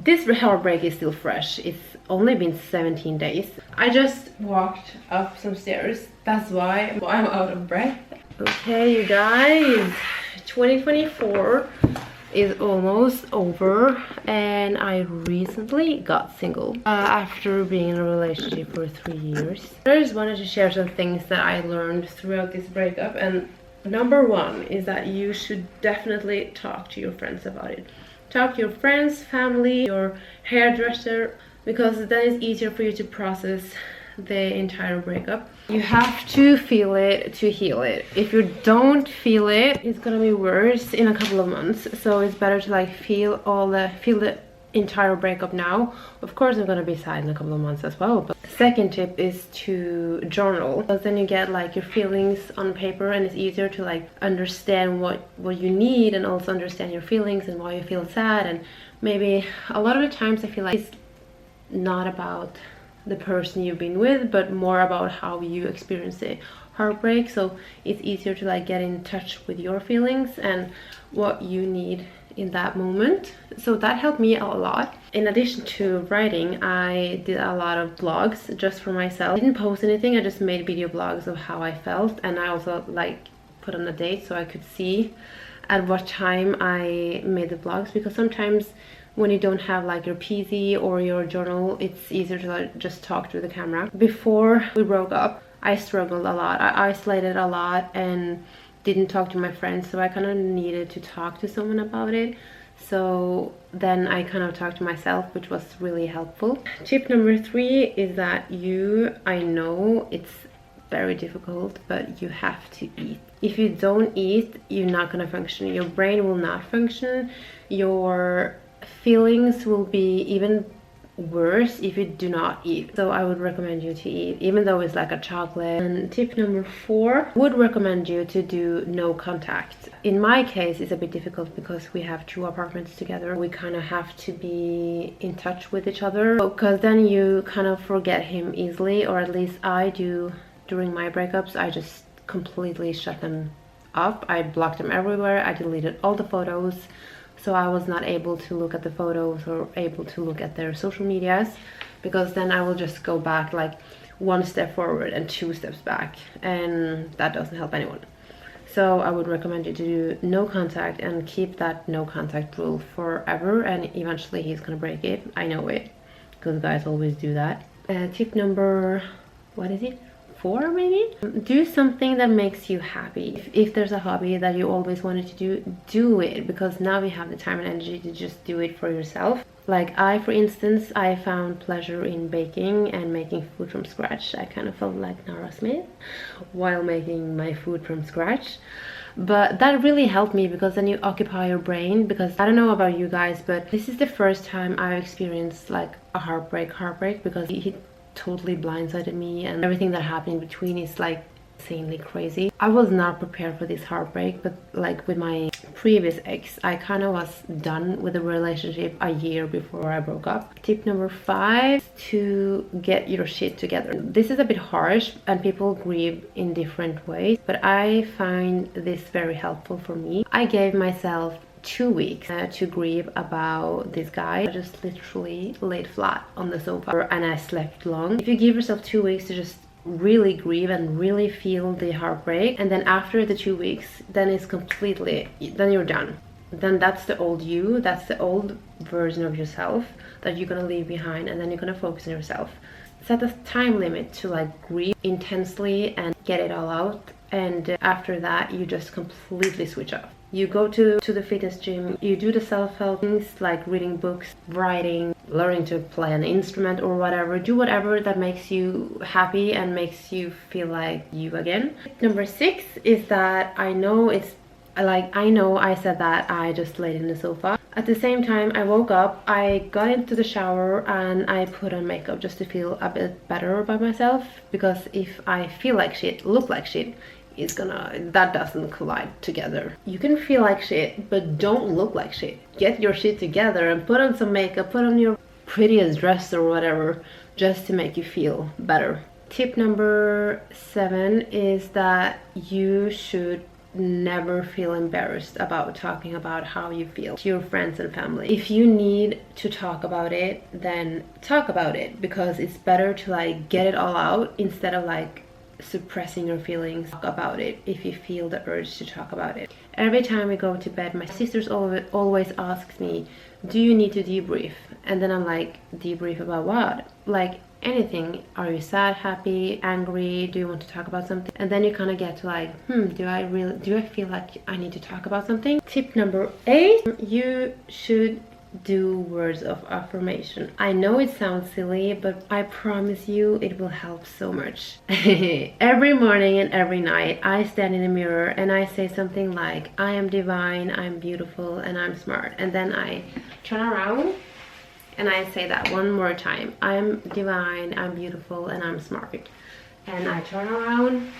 this heartbreak is still fresh. It's only been 17 days. I just walked up some stairs. That's why I'm out of breath. Okay, you guys, 2024 is almost over, and I recently got single after being in a relationship for 3 years. I just wanted to share some things that I learned throughout this breakup, and number one is that you should definitely talk to your friends about it. Talk to your friends, family, your hairdresser, because then it's easier for you to process the entire breakup. You have to feel it to heal it. If you don't feel it, it's gonna be worse in a couple of months. So it's better to like feel the entire breakup now. Of course, I'm gonna be sad in a couple of months as well. But the second tip is to journal, because then you get like your feelings on paper, and it's easier to like understand what you need, and also understand your feelings and why you feel sad. And maybe a lot of the times I feel like it's not about the person you've been with, but more about how you experience the heartbreak. So it's easier to like get in touch with your feelings and what you need in that moment. So that helped me a lot. In addition to writing, I did a lot of blogs just for myself. I didn't post anything, I just made video blogs of how I felt, and I also like put on a date so I could see at what time I made the blogs, because sometimes when you don't have like your PC or your journal, it's easier to like just talk through the camera. Before we broke up, I struggled a lot. I isolated a lot and didn't talk to my friends, so I kind of needed to talk to someone about it. So then I kind of talked to myself, which was really helpful. Tip number 3 is that I know it's very difficult, but you have to eat. If you don't eat, you're not gonna function. Your brain will not function. Your feelings will be even worse if you do not eat. So I would recommend you to eat, even though it's like a chocolate. And tip number 4, I would recommend you to do no contact. In my case, it's a bit difficult because we have 2 apartments together. We kind of have to be in touch with each other, because then you kind of forget him easily, or at least I do. During my breakups, I just completely shut them up. I blocked them everywhere. I deleted all the photos. So I was not able to look at the photos or able to look at their social medias, because then I will just go back like 1 step forward and 2 steps back, and that doesn't help anyone. So I would recommend you to do no contact and keep that no contact rule forever, and eventually he's gonna break it. I know it, because guys always do that. Tip number, what is it? 4 maybe? Do something that makes you happy. If there's a hobby that you always wanted to do it, because now you have the time and energy to just do it for yourself. Like for instance, I found pleasure in baking and making food from scratch. I kind of felt like Nara Smith while making my food from scratch. But that really helped me, because then you occupy your brain. Because I don't know about you guys, but this is the first time I've experienced like a heartbreak, because he totally blindsided me, and everything that happened in between is like insanely crazy. I was not prepared for this heartbreak, but like with my previous ex, I kind of was done with the relationship a year before I broke up. Tip number 5, to get your shit together. This is a bit harsh and people grieve in different ways, but I find this very helpful for me. I gave myself 2 weeks to grieve about this guy. I just literally laid flat on the sofa and I slept long. If you give yourself 2 weeks to just really grieve and really feel the heartbreak, and then after the 2 weeks, then it's completely, then you're done. Then that's the old you, that's the old version of yourself that you're gonna leave behind, and then you're gonna focus on yourself. Set a time limit to like grieve intensely and get it all out, and after that you just completely switch off. You go to the fitness gym, you do the self-help things like reading books, writing, learning to play an instrument or whatever. Do whatever that makes you happy and makes you feel like you again. Number 6 is that I know I said that I just laid in the sofa. At the same time, I woke up, I got into the shower and I put on makeup just to feel a bit better about myself, because if I feel like shit, look like shit, that doesn't collide together. You can feel like shit, but don't look like shit. Get your shit together and put on some makeup, put on your prettiest dress or whatever, just to make you feel better. Tip number 7 is that you should never feel embarrassed about talking about how you feel to your friends and family. If you need to talk about it, then talk about it, because it's better to like get it all out instead of like suppressing your feelings. Talk about it if you feel the urge to talk about it. Every time we go to bed, my sisters always asks me, do you need to debrief? And then I'm like, debrief about what? Like anything. Are you sad, happy, angry? Do you want to talk about something? And then you kind of get to like, do I feel like I need to talk about something? Tip number 8, you should do words of affirmation. I know it sounds silly, but I promise you it will help so much. Every morning and every night I stand in the mirror and I say something like, I am divine, I'm beautiful, and I'm smart. And then I turn around and I say that one more time. I'm divine, I'm beautiful, and I'm smart. And I turn around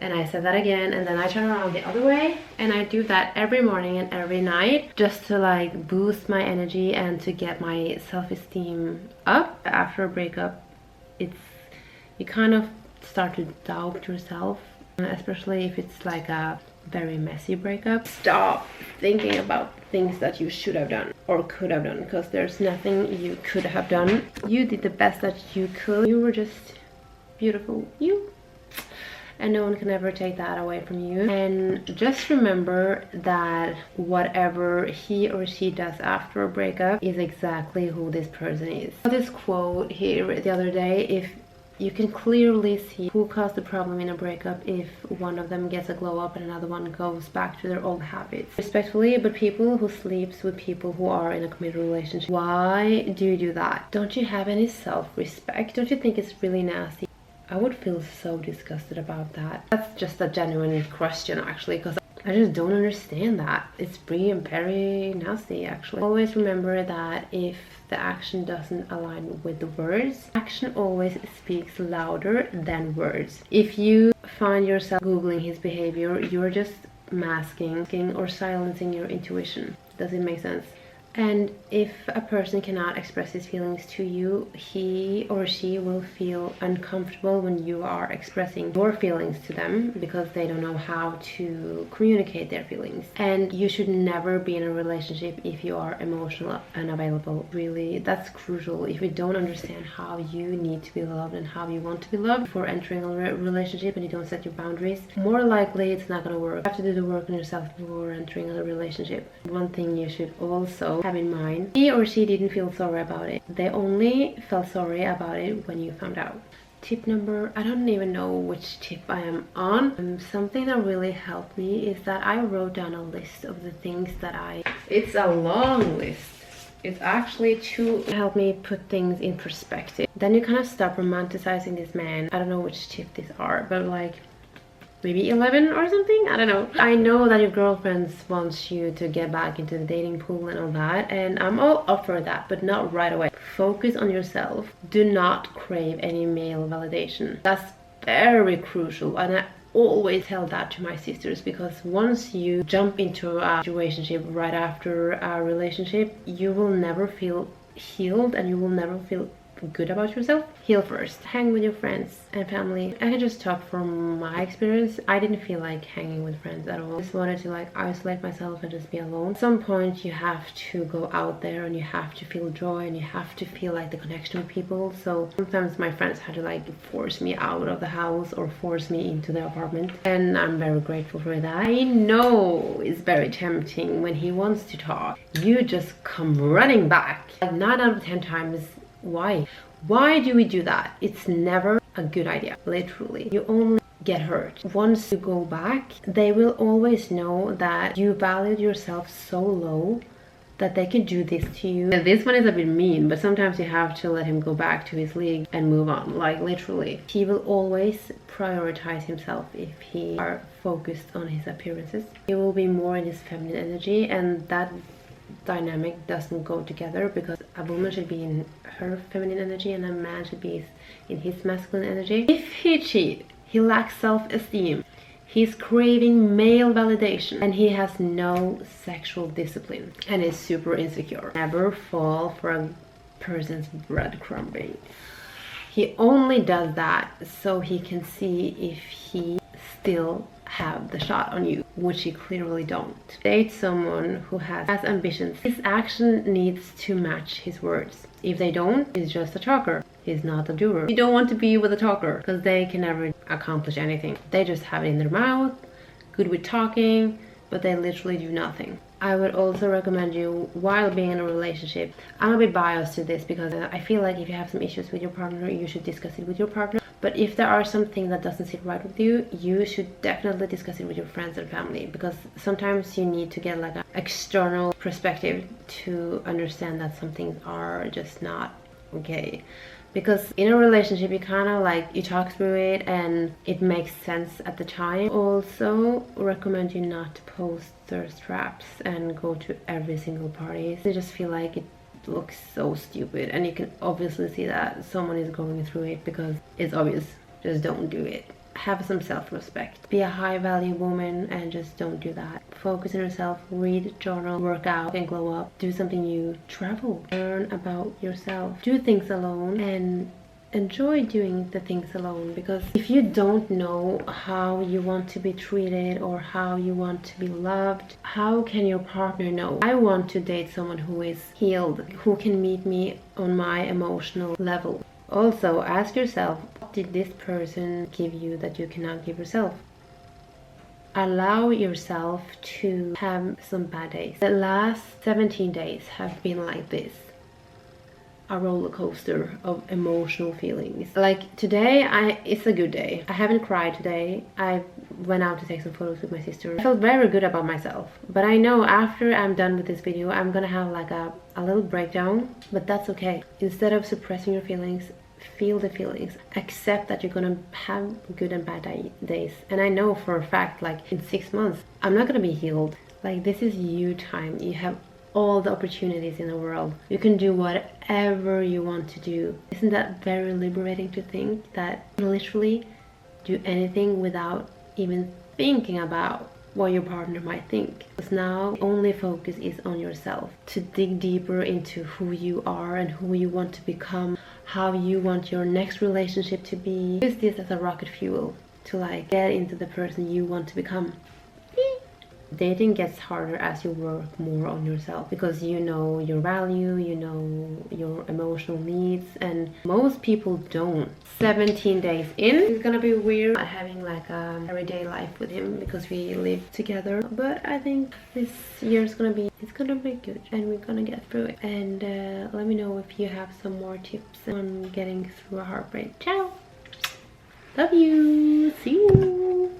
and I say that again, and then I turn around the other way, and I do that every morning and every night just to like boost my energy and to get my self-esteem up. After a breakup, you kind of start to doubt yourself, especially if it's like a very messy breakup. Stop thinking about things that you should have done or could have done, because there's nothing you could have done. You did the best that you could. You were just beautiful, and no one can ever take that away from you. And just remember that whatever he or she does after a breakup is exactly who this person is. This quote here the other day, if you can clearly see who caused the problem in a breakup if one of them gets a glow up and another one goes back to their old habits. Respectfully, but people who sleeps with people who are in a committed relationship, why do you do that? Don't you have any self-respect? Don't you think it's really nasty? I would feel so disgusted about that. That's just a genuine question actually, because I just don't understand that. It's pretty and very nasty actually. Always remember that if the action doesn't align with the words, action always speaks louder than words. If you find yourself googling his behavior, you're just masking or silencing your intuition. Does it make sense? And if a person cannot express his feelings to you, he or she will feel uncomfortable when you are expressing your feelings to them, because they don't know how to communicate their feelings. And you should never be in a relationship if you are emotional and unavailable. Really, that's crucial. If you don't understand how you need to be loved and how you want to be loved before entering a relationship, and you don't set your boundaries, more likely it's not gonna work. You have to do the work on yourself before entering a relationship. One thing you should also have in mind, he or she didn't feel sorry about it. They only felt sorry about it when you found out. Tip number, I don't even know which tip I am on. Something that really helped me is that I wrote down a list of the things that it's a long list. It's actually to help me put things in perspective. Then you kind of stop romanticizing this man. I don't know which tip these are, but like maybe 11 or something, I don't know. I know that your girlfriends wants you to get back into the dating pool and all that, and I'm all up for that, but not right away. Focus on yourself. Do not crave any male validation. That's very crucial, and I always tell that to my sisters, because once you jump into a situationship right after a relationship, you will never feel healed and you will never feel good about yourself. Heal first. Hang with your friends and family. I can just talk from my experience. I didn't feel like hanging with friends at all. I just wanted to like isolate myself and just be alone. At some point you have to go out there and you have to feel joy and you have to feel like the connection with people. So sometimes my friends had to like force me out of the house or force me into the apartment, and I'm very grateful for that. I know it's very tempting when he wants to talk, you just come running back. Like 9 out of 10 times. Why do we do that? It's never a good idea. Literally, you only get hurt. Once you go back, they will always know that you valued yourself so low that they can do this to you. And this one is a bit mean, but sometimes you have to let him go back to his league and move on. Like literally, he will always prioritize himself if he are focused on his appearances. He will be more in his feminine energy, and that dynamic doesn't go together, because a woman should be in her feminine energy and a man should be in his masculine energy. If he cheats, he lacks self-esteem, he's craving male validation, and he has no sexual discipline and is super insecure. Never fall for a person's breadcrumbing. He only does that so he can see if he still have the shot on you, which he clearly don't. Date someone who has ambitions. His action needs to match his words. If they don't, he's just a talker. He's not a doer. You don't want to be with a talker because they can never accomplish anything. They just have it in their mouth, good with talking, but they literally do nothing. I would also recommend you, while being in a relationship, I'm a bit biased to this because I feel like if you have some issues with your partner, you should discuss it with your partner. But if there are something that doesn't sit right with you, you should definitely discuss it with your friends and family, because sometimes you need to get like an external perspective to understand that some things are just not okay. Because in a relationship, you kind of like, you talk through it and it makes sense at the time. Also recommend you not to post thirst traps and go to every single party. I just feel like it looks so stupid, and you can obviously see that someone is going through it because it's obvious. Just don't do it. Have some self-respect. Be a high value woman and just don't do that. Focus on yourself, read, journal, work out and glow up. Do something new, travel, learn about yourself, do things alone and enjoy doing the things alone, because if you don't know how you want to be treated or how you want to be loved, how can your partner know? I want to date someone who is healed, who can meet me on my emotional level. Also, ask yourself, what did this person give you that you cannot give yourself? Allow yourself to have some bad days. The last 17 days have been like this. A roller coaster of emotional feelings. Like today, it's a good day. I haven't cried today. I went out to take some photos with my sister. I felt very good about myself. But I know after I'm done with this video, I'm gonna have like a little breakdown. But that's okay. Instead of suppressing your feelings, feel the feelings. Accept that you're gonna have good and bad days. And I know for a fact, like in 6 months, I'm not gonna be healed. Like this is you time. You have all the opportunities in the world. You can do whatever you want to do. Isn't that very liberating to think that you can literally do anything without even thinking about what your partner might think? Because now only focus is on yourself, to dig deeper into who you are and who you want to become, how you want your next relationship to be. Use this as a rocket fuel to like get into the person you want to become. Dating gets harder as you work more on yourself, because you know your value, you know your emotional needs, and most people don't. 17 days in, it's gonna be weird not having like a everyday life with him because we live together, but I think this year is gonna be good and we're gonna get through it. And let me know if you have some more tips on getting through a heartbreak. Ciao, love you, see you.